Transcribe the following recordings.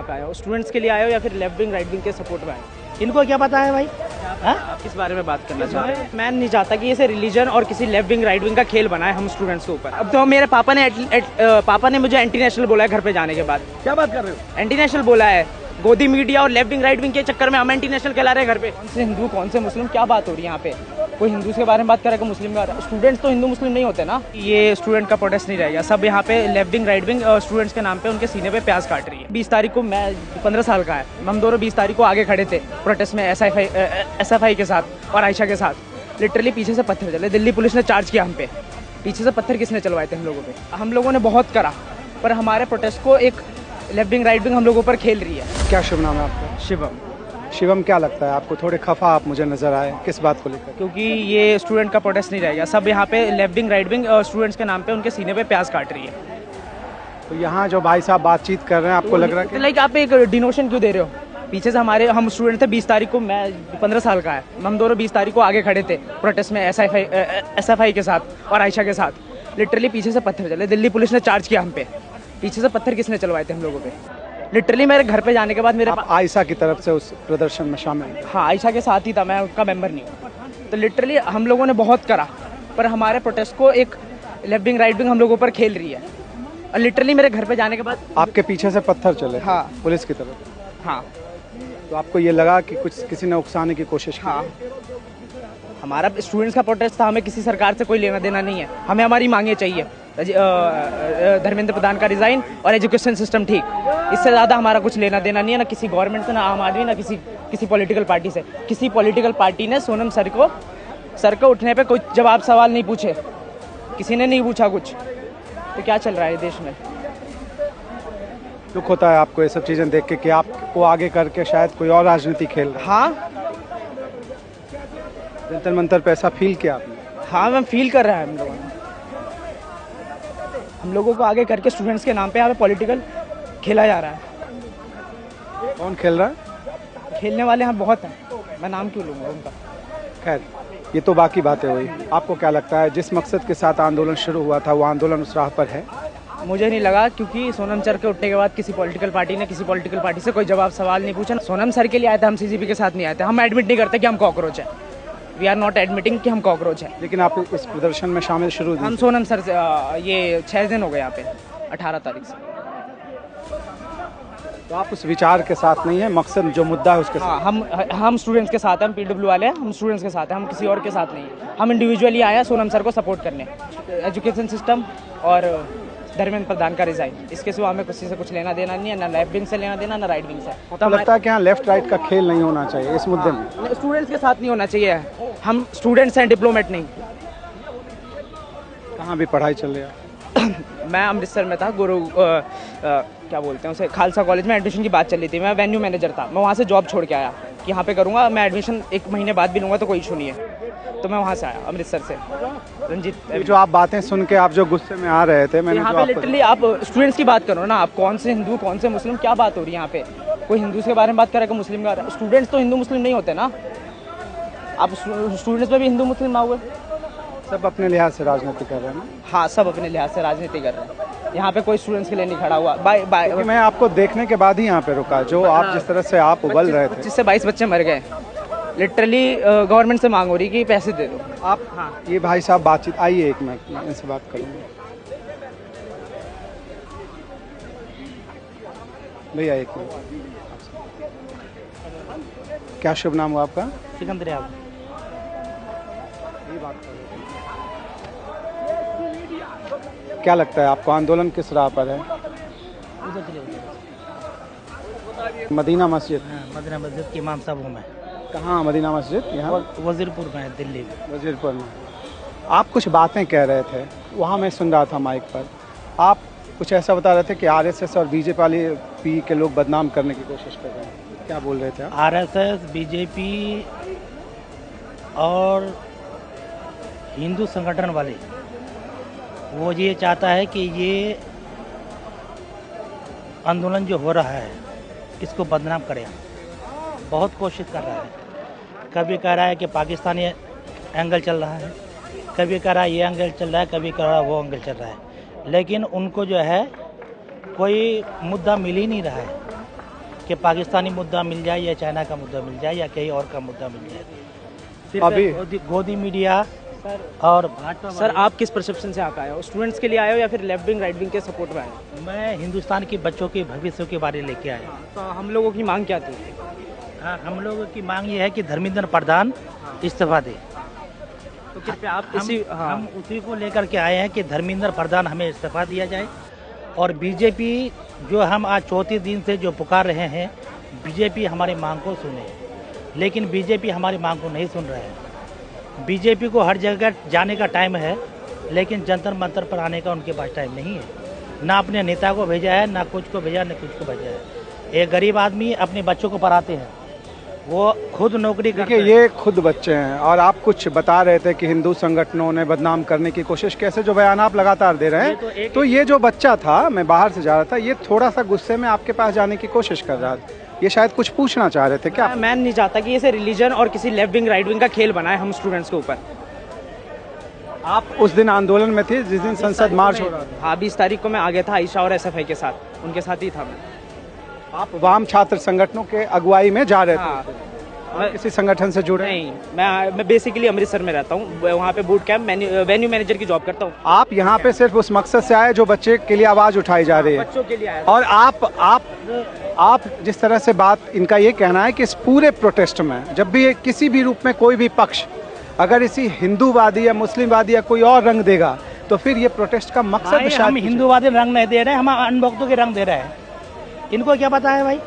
आए हो, स्टूडेंट्स के लिए आए हो या फिर लेफ्ट विंग राइट विंग के सपोर्ट में आए हो? इनको क्या पता है भाई? आप किस बारे में बात करना चाहते हैं? मैं नहीं चाहता कि इसे रिलीजन और किसी लेफ्ट विंग राइट विंग का खेल बनाए हम स्टूडेंट्स के ऊपर। अब तो मेरे पापा ने मुझे एंटी नेशनल बोला है घर पे जाने के बाद। क्या बात कर रहे हो? एंटी नेशनल बोला है। गोदी मीडिया और लेफ्ट विंग राइट विंग के चक्कर में हम एंटी नेशनल कहला रहे हैं घर पे। कौन से हिंदू कौन से मुस्लिम, क्या बात हो रही है यहाँ पे? कोई हिंदू के बारे में बात करेगा, मुस्लिम का। स्टूडेंट्स तो हिंदू मुस्लिम नहीं होते ना। ये स्टूडेंट का प्रोटेस्ट नहीं रहेगा। सब यहाँ पे left wing right wing students के नाम पे उनके सीने पे प्याज काट रही है। 20 तारीख को मैं 15 साल का है, हम दोनों 20 तारीख को आगे खड़े थे प्रोटेस्ट में SFI के साथ और आयशा के साथ। लिटरली पीछे से पत्थर चले, दिल्ली पुलिस ने चार्ज किया हम पे। पीछे से पत्थर किसने चलवाए थे हम लोगों पे? हम लोगों ने बहुत करा, पर हमारे प्रोटेस्ट को एक लेफ्ट विंग राइट विंग हम लोगों पर खेल रही है। क्या शुभ नाम है आपका? शिवम। शिवम, क्या लगता है आपको? थोड़े खफा आप मुझे नजर आए, किस बात को लेकर? क्योंकि ये स्टूडेंट का प्रोटेस्ट नहीं रहेगा। सब यहाँ पे left wing right wing students के नाम पे उनके सीने पे प्याज काट रही है। तो यहाँ जो भाई साहब बातचीत कर रहे हैं, आपको लग रहा है कि लाइक आप एक डिनोशन क्यों दे रहे हो? पीछे से हम स्टूडेंट थे 20 तारीख को, मैं 15 साल का है, हम दोनों 20 तारीख को आगे खड़े थे प्रोटेस्ट में SFI के साथ और आयशा के साथ। लिटरली पीछे से पत्थर चले, दिल्ली पुलिस ने चार्ज किया हम पे। पीछे से पत्थर किसने चलवाए थे हम लोगों पे? लिटरली मेरे घर पे जाने के बाद मेरे आप आयशा की तरफ से उस प्रदर्शन में शामिल? हाँ, आयशा के साथ ही था, मैं उनका मेंबर नहीं हूँ। तो लिटरली हम लोगों ने बहुत करा, पर हमारे प्रोटेस्ट को एक लेफ्ट विंग राइट विंग हम लोगों पर खेल रही है। और लिटरली मेरे घर पे जाने के बाद आपके पीछे से पत्थर चले? हाँ। पुलिस की तरफ? हाँ। तो आपको ये लगा कि कुछ किसी ने उकसाने की कोशिश की? हाँ, हमारा स्टूडेंट्स का प्रोटेस्ट था, हमें किसी सरकार से कोई लेना देना नहीं है। हमें हमारी मांगे चाहिए, धर्मेंद्र प्रधान का रिजाइन और एजुकेशन सिस्टम ठीक। इससे ज़्यादा हमारा कुछ लेना देना नहीं है, ना किसी गवर्नमेंट से, ना आम आदमी, ना किसी पॉलिटिकल पार्टी से। किसी पॉलिटिकल पार्टी ने सोनम सर को उठने पे कोई जवाब सवाल नहीं पूछे, किसी ने नहीं पूछा कुछ। तो क्या चल रहा है देश में? दुख होता है आपको ये सब चीज़ें देख के कि आपको आगे करके शायद कोई और राजनीति खेल रहा है? हाँ, जंतर मंतर पे ऐसा फील किया आपने? हाँ, मैं फील कर रहा है। हम लोगों को आगे करके स्टूडेंट्स के नाम पे यहाँ पे पॉलिटिकल खेला जा रहा है। कौन खेल रहा है? खेलने वाले यहाँ बहुत हैं, मैं नाम क्यों लूँगा उनका। खैर, ये तो बाकी बातें हुई। आपको क्या लगता है जिस मकसद के साथ आंदोलन शुरू हुआ था वो आंदोलन उस राह पर है? मुझे नहीं लगा, क्योंकि सोनम सर के उठने के बाद किसी पॉलिटिकल पार्टी ने किसी पॉलिटिकल पार्टी से कोई जवाब सवाल नहीं पूछा। सोनम सर के लिए आए थे, हम CCP के साथ नहीं आए थे। हम एडमिट नहीं करते कि हम कॉकरोच हैं। वी आर नॉट एडमिटिंग कि हम कॉकरोच हैं। लेकिन आप इस प्रदर्शन में शामिल शुरू हम सोनम सर से ये 6 दिन हो गए यहाँ पे, 18 तारीख से। तो आप उस विचार के साथ नहीं है, मकसद जो मुद्दा है उसके साथ? हाँ, हम स्टूडेंट्स के साथ हैं, हम PW वाले हैं, हम स्टूडेंट्स के साथ हैं, हम किसी और के साथ नहीं हैं। हम इंडिविजुअली आए हैं सोनम सर को सपोर्ट करने। एजुकेशन सिस्टम और धर्मेंद्र प्रधान का रिजाइन, इसके सिवा हमें किसी से कुछ लेना देना नहीं है, ना लेफ्ट विंग से लेना देना, ना राइट विंग से। तो लगता है कि यहाँ लेफ्ट राइट का खेल नहीं होना चाहिए इस मुद्दे में? स्टूडेंट्स के साथ नहीं होना चाहिए। हम स्टूडेंट्स हैं, डिप्लोमेट नहीं। कहाँ भी पढ़ाई चल रही है? मैं अमृतसर में था, क्या बोलते हैं उसे, खालसा कॉलेज में एडमिशन की बात चल रही थी। मैं वेन्यू मैनेजर था, मैं वहाँ से जॉब छोड़ के आया कि यहाँ पे करूँगा मैं एडमिशन, 1 महीने बाद भी लूँगा तो कोई इशू नहीं है। तो मैं वहाँ से आया, अमृतसर से। रंजीत, जो आप बातें सुन के आप जो गुस्से में आ रहे थे, मैंने यहाँ पे लिटरली आप स्टूडेंट्स की बात करो ना। आप कौन से हिंदू कौन से मुस्लिम, क्या बात हो रही है यहाँ पे? कोई हिंदू के बारे में बात करेगा, मुस्लिम का। स्टूडेंट्स तो हिंदू मुस्लिम नहीं होते ना। आप स्टूडेंट्स में भी हिंदू मुस्लिम ना हुए। सब अपने लिहाज से राजनीति कर रहे हैं ना? हाँ, सब अपने लिहाज से राजनीति कर रहे हैं। यहाँ पे कोई स्टूडेंट्स के लिए नहीं खड़ा हुआ। बाय मैं आपको देखने के बाद ही यहाँ पे रुका, जो आप जिस तरह से आप उबल रहे थे। 25 से 22 बच्चे मर गए। लिटरली गवर्नमेंट से मांग हो रही कि पैसे दे दो आप। हाँ, ये भाई साहब बातचीत, आइए एक मिनट, मैं इनसे बात करूँगा। भैया एक मिनट, क्या शुभ नाम हुआ आपका? सिकंदर यादव। क्या लगता है आपको आंदोलन किस राह पर है? मदीना मस्जिद। मदीना मस्जिद के इमाम साहब हूँ मैं। कहाँ मदीना मस्जिद? यहाँ वजीरपुर में है, दिल्ली में। वजीरपुर में। आप कुछ बातें कह रहे थे वहाँ, मैं सुन रहा था माइक पर। आप कुछ ऐसा बता रहे थे कि RSS और BJP के लोग बदनाम करने की कोशिश कर रहे हैं, क्या बोल रहे थे आप? RSS, BJP और हिंदू संगठन वाले, वो ये चाहता है कि ये आंदोलन जो हो रहा है इसको बदनाम करें। बहुत कोशिश कर रहा है। कभी कह रहा है कि पाकिस्तानी एंगल चल रहा है, कभी कह रहा है ये एंगल चल रहा है, कभी कह रहा है वो एंगल चल रहा है। लेकिन उनको जो है कोई मुद्दा मिल ही नहीं रहा है। कि पाकिस्तानी मुद्दा मिल जाए या चाइना का मुद्दा मिल जाए या कहीं और का मुद्दा मिल जाए। सिर्फ अभी गोदी मीडिया और भाजपा सर आप किस परसेप्शन से आए हो? स्टूडेंट्स के लिए आए हो या फिर लेफ्ट विंग राइट विंग के सपोर्ट में आए हो? मैं हिंदुस्तान के बच्चों के भविष्य के बारे में लेके आया। तो हम लोगों की मांग क्या थी? हाँ, हम लोगों की मांग ये है कि धर्मेंद्र प्रधान इस्तीफा दे। तो कृपया आप हम उसी को लेकर के आए हैं कि धर्मेंद्र प्रधान हमें इस्तीफा दिया जाए। और बीजेपी जो हम आज 34 दिन से जो पुकार रहे हैं, बीजेपी हमारी मांग को सुने, लेकिन बीजेपी हमारी मांग को नहीं सुन रहा है। बीजेपी को हर जगह जाने का टाइम है, लेकिन जंतर मंतर पर आने का उनके पास टाइम नहीं है। ना अपने नेता को भेजा है, ना कुछ को भेजा, ना कुछ को भेजा है। एक गरीब आदमी अपने बच्चों को पढ़ाते हैं, वो खुद नौकरी करते हैं। ये खुद बच्चे हैं और आप कुछ बता रहे थे कि हिंदू संगठनों ने बदनाम करने की कोशिश, कैसे जो बयान आप लगातार दे रहे हैं। तो ये जो बच्चा था, मैं बाहर से जा रहा था, ये थोड़ा सा गुस्से में आपके पास जाने की कोशिश कर रहा था। ये शायद कुछ पूछना चाह रहे थे क्या? मैं नहीं चाहता कि इसे रिलीजन और किसी लेफ्ट विंग राइट विंग का खेल बनाए हम स्टूडेंट्स के ऊपर। आप उस दिन आंदोलन में थे जिस दिन संसद मार्च हो रहा था? हाँ, 20 तारीख को मैं आ गया था आयशा और SFI के साथ, उनके साथ ही था मैं। आप वाम छात्र संगठनों के अगुवाई में जा रहे हाँ, थे? किसी संगठन से जुड़े? नहीं, मैं बेसिकली अमृतसर में रहता हूँ, वहाँ पे बूट कैंप वेन्यू मैनेजर की जॉब करता हूँ। आप यहाँ पे सिर्फ उस मकसद से आए जो बच्चे के लिए आवाज उठाई जा रही है? बच्चों के लिए आया। और आप जिस तरह से बात, इनका ये कहना है कि इस पूरे प्रोटेस्ट में जब भी किसी भी रूप में कोई भी पक्ष अगर इसी हिंदूवादी या मुस्लिमवादी या कोई और रंग देगा, तो फिर ये प्रोटेस्ट का मकसद हम हिंदूवादी रंग नहीं दे रहे हैं, हम अनभक्तों के रंग दे रहे हैं। इनको क्या पता है भाई?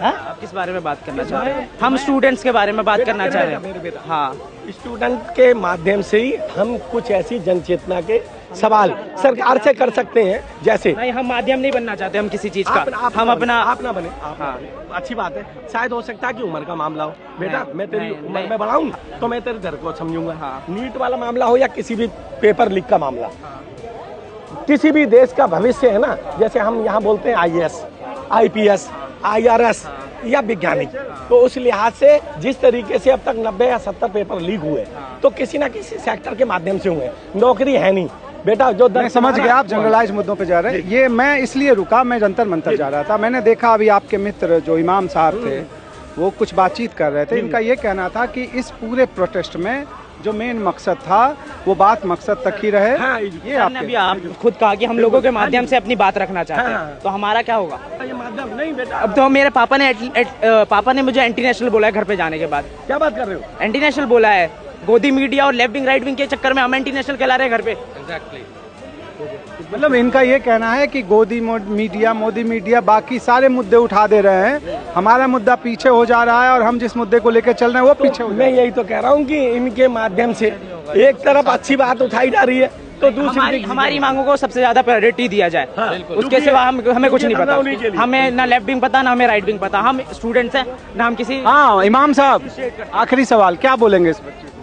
आप किस बारे में बात करना चाह रहे हैं? हम स्टूडेंट्स के बारे में बात करना चाह रहे हैं। हाँ, स्टूडेंट के माध्यम से ही हम कुछ ऐसी जन चेतना के सवाल सरकार से कर सकते हैं। जैसे नहीं, हम माध्यम नहीं बनना चाहते हम किसी चीज का। हम अपना आप ना बने। हाँ, अच्छी बात है। शायद हो सकता है कि उम्र का मामला हो। बेटा, मैं तेरी उम्र में बड़ा हूँ तो मैं तेरे घर को समझूंगा। हाँ। नीट वाला मामला हो या किसी भी पेपर लीक का मामला, किसी भी देश का भविष्य है ना, जैसे हम यहाँ बोलते हैं IAS, IPS, IRS या वैज्ञानिक, तो उस लिहाज से जिस तरीके से अब तक 90 या 70 पेपर लीक हुए, तो किसी ना किसी सेक्टर के माध्यम से हुए। नौकरी है नहीं बेटा, जो मैं समझ गया आप जनरलाइज मुद्दों पे जा रहे हैं। ये मैं इसलिए रुका, मैं जंतर मंतर जा रहा था, मैंने देखा अभी आपके मित्र जो इमाम साहब थे वो कुछ बातचीत कर रहे थे। इनका ये कहना था कि इस पूरे प्रोटेस्ट में जो मेन मकसद था वो बात मकसद तक ही रहे। हाँ, ये अभी आप खुद कहा कि हम लोगों के माध्यम से अपनी बात रखना चाहते हैं, तो हमारा क्या होगा? ये माध्यम नहीं बेटा। अब तो मेरे पापा ने मुझे एंटी नेशनल बोला है घर पे जाने के बाद। क्या बात कर रहे हो? एंटी नेशनल बोला है। गोदी मीडिया और लेफ्ट विंग राइट विंग के चक्कर में हम एंटी नेशनल कहला रहे हैं घर पे। मतलब इनका ये कहना है कि गोदी मीडिया, मोदी मीडिया बाकी सारे मुद्दे उठा दे रहे हैं, हमारा मुद्दा पीछे हो जा रहा है और हम जिस मुद्दे को लेकर चल रहे हैं वो पीछे हो जा रहा है। मैं यही तो कह रहा हूँ कि इनके माध्यम से एक तरफ अच्छी बात उठाई जा रही है, तो दूसरी हमारी मांगों को सबसे ज्यादा प्रायोरिटी दिया जाए। हाँ, उसके सिवा हमें कुछ नहीं पता। हमें ना लेफ्ट विंग पता, ना हमें राइट विंग पता। हम स्टूडेंट्स हैं, ना हम किसी। हाँ, इमाम साहब, आखिरी सवाल, क्या बोलेंगे इस बच्चे को?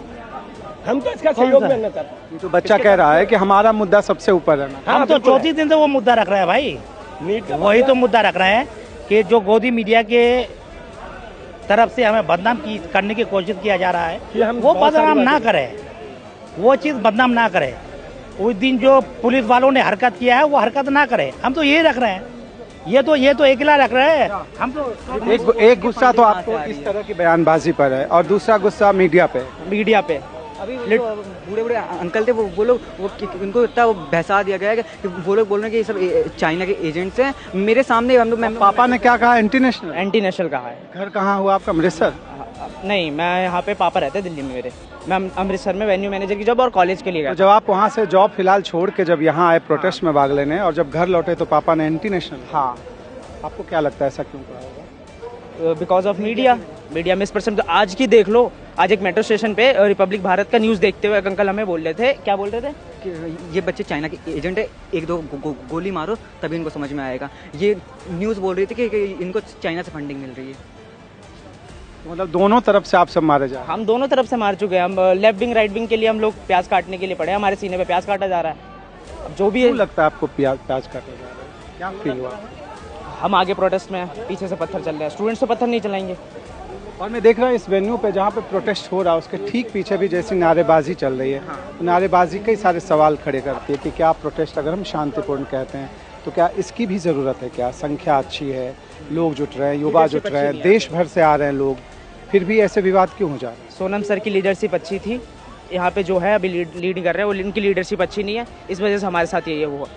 हम तो इसका सहयोग करना चाहते हैं। तो बच्चा कह रहा है कि हमारा मुद्दा सबसे ऊपर है। हम तो 34 दिन से वो मुद्दा रख रहे हैं भाई। वही तो मुद्दा रख रहे हैं कि जो गोदी मीडिया के तरफ से हमें बदनाम करने की कोशिश किया जा रहा है, वो बदनाम ना करे, वो चीज़ बदनाम ना करे। उस दिन जो पुलिस वालों ने हरकत किया है वो हरकत ना करे। हम तो ये रख रहे हैं। ये तो अकेला रख रहे हैं। हम तो एक गुस्सा तो आपको इस तरह की बयानबाजी पर है और दूसरा गुस्सा मीडिया पे। अभी बूढ़े अंकल थे, वो लोग उनको इतना वो बहसा दिया गया है कि वो लोग बोल रहे हैं कि ये सब चाइना के एजेंट्स हैं। मेरे सामने हम लोग पापा ने क्या कहा? एंटी नेशनल कहा है। घर कहाँ हुआ आपका? अमृतसर? नहीं, मैं यहाँ पे पापा रहते दिल्ली में मेरे। मैं अमृतसर में वेन्यू मैनेजर की जॉब और कॉलेज के लिए गया। तो जब आप वहाँ से जॉब फिलहाल छोड़ के जब यहाँ आए प्रोटेस्ट में भाग लेने और जब घर लौटे तो पापा ने एंटी नेशनल? हाँ। आपको क्या लगता है ऐसा क्यों कहा होगा? बिकॉज ऑफ मीडिया मिसपर्सन। तो आज की देख लो, आज एक मेट्रो स्टेशन पे रिपब्लिक भारत का न्यूज़ देखते हुए एक अंकल हमें बोल रहे थे, क्या बोल रहे थे कि ये बच्चे चाइना के एजेंट है, एक दो गोली मारो तभी इनको समझ में आएगा। ये न्यूज़ बोल रही थी कि इनको चाइना से फंडिंग मिल रही है। मतलब दोनों तरफ से आप सब मारे जा रहे हैं? हम दोनों तरफ से मार चुके हैं। हम लेफ्ट विंग राइट विंग के लिए हम लोग प्याज काटने के लिए पड़े, हमारे सीने पे प्याज काटा जा रहा है। अब जो भी क्यों लगता है आपको प्याज काटा जा रहा है? क्या फील हुआ? हम आगे प्रोटेस्ट में, पीछे से पत्थर चल रहे हैं। स्टूडेंट्स तो पत्थर नहीं चलाएंगे। और मैं देख रहा हूँ इस वेन्यू पे जहाँ पे प्रोटेस्ट हो रहा है उसके ठीक पीछे भी जैसी नारेबाजी चल रही है। तो नारेबाजी कई सारे सवाल खड़े करती है कि क्या प्रोटेस्ट, अगर हम शांतिपूर्ण कहते हैं, तो क्या इसकी भी ज़रूरत है? क्या संख्या अच्छी है, लोग जुट रहे हैं, युवा जुट रहे हैं, देश भर से आ रहे हैं लोग, फिर भी ऐसे विवाद क्यों हो जा रहे हैं? सोनम सर की लीडरशिप अच्छी थी, यहाँ पे जो है अभी लीड कर रहे हैं वो, इनकी लीडरशिप अच्छी नहीं है, इस वजह से हमारे साथ ये हुआ।